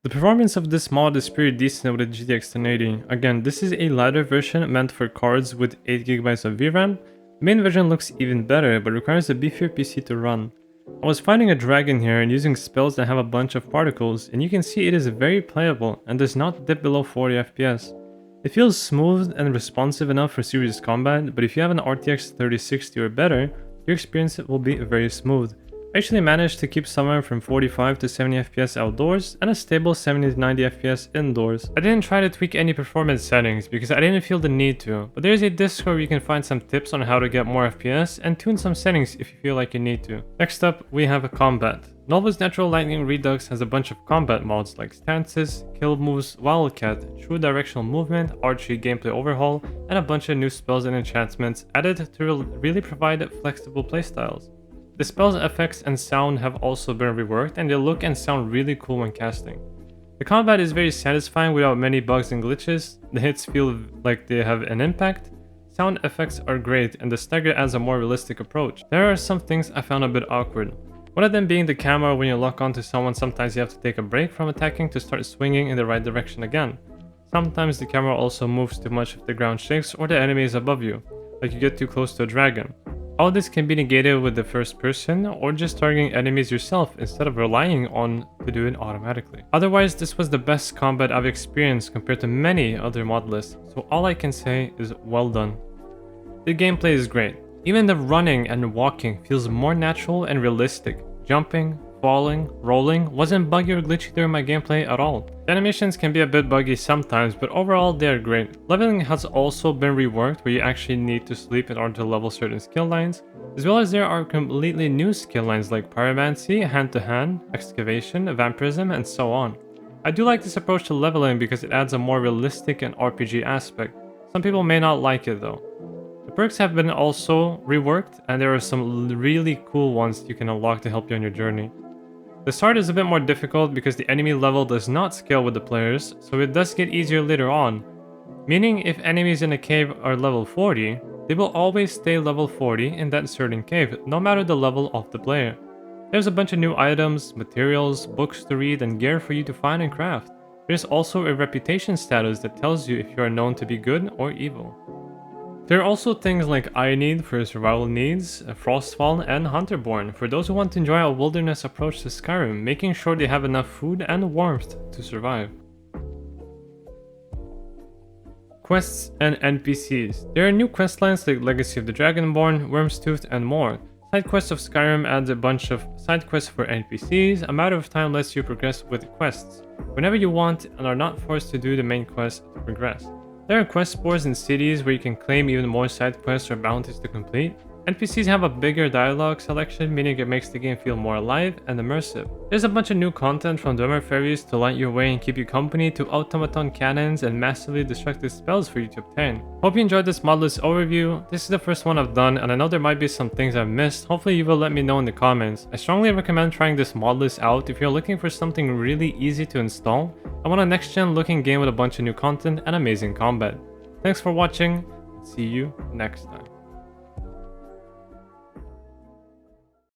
The performance of this mod is pretty decent with a GTX 1080. Again, this is a lighter version meant for cards with 8GB of VRAM. The main version looks even better, but requires a beefier PC to run. I was fighting a dragon here and using spells that have a bunch of particles, and you can see it is very playable and does not dip below 40 FPS. It feels smooth and responsive enough for serious combat, but if you have an RTX 3060 or better, your experience will be very smooth. I actually managed to keep somewhere from 45 to 70 FPS outdoors and a stable 70 to 90 FPS indoors. I didn't try to tweak any performance settings because I didn't feel the need to, but there's a Discord where you can find some tips on how to get more FPS and tune some settings if you feel like you need to. Next up, we have combat. Nolvus Natural Lightning Redux has a bunch of combat mods like stances, kill moves, wildcat, true directional movement, archery gameplay overhaul, and a bunch of new spells and enchantments added to really provide flexible playstyles. The spells, effects, and sound have also been reworked, and they look and sound really cool when casting. The combat is very satisfying without many bugs and glitches, the hits feel like they have an impact, sound effects are great, and the stagger adds a more realistic approach. There are some things I found a bit awkward. One of them being the camera. When you lock onto someone, sometimes you have to take a break from attacking to start swinging in the right direction again. Sometimes the camera also moves too much if the ground shakes or the enemy is above you, like you get too close to a dragon. All this can be negated with the first person or just targeting enemies yourself instead of relying on to do it automatically. Otherwise, this was the best combat I've experienced compared to many other mod lists, so all I can say is well done. The gameplay is great. Even the running and walking feels more natural and realistic. Jumping, falling, rolling wasn't buggy or glitchy during my gameplay at all. The animations can be a bit buggy sometimes, but overall they are great. Leveling has also been reworked where you actually need to sleep in order to level certain skill lines, as well as there are completely new skill lines like pyromancy, hand-to-hand, excavation, vampirism, and so on. I do like this approach to leveling because it adds a more realistic and RPG aspect. Some people may not like it though. The perks have been also reworked, and there are some really cool ones you can unlock to help you on your journey. The start is a bit more difficult because the enemy level does not scale with the players, so it does get easier later on. Meaning if enemies in a cave are level 40, they will always stay level 40 in that certain cave, no matter the level of the player. There's a bunch of new items, materials, books to read, and gear for you to find and craft. There's also a reputation status that tells you if you are known to be good or evil. There are also things like I Need for survival needs, Frostfall, and Hunterborn for those who want to enjoy a wilderness approach to Skyrim, making sure they have enough food and warmth to survive. Quests and NPCs. There are new questlines like Legacy of the Dragonborn, Wormstooth, and more. Side quests of Skyrim adds a bunch of side quests for NPCs. A matter of time lets you progress with quests whenever you want and are not forced to do the main quest to progress. There are quest boards in cities where you can claim even more side quests or bounties to complete. NPCs have a bigger dialogue selection, meaning it makes the game feel more alive and immersive. There's a bunch of new content from Dwemer fairies to light your way and keep you company to automaton cannons and massively destructive spells for you to obtain. Hope you enjoyed this modlist overview. This is the first one I've done, and I know there might be some things I've missed. Hopefully you will let me know in the comments. I strongly recommend trying this modlist out if you're looking for something really easy to install. I want a next-gen looking game with a bunch of new content and amazing combat. Thanks for watching, and see you next time.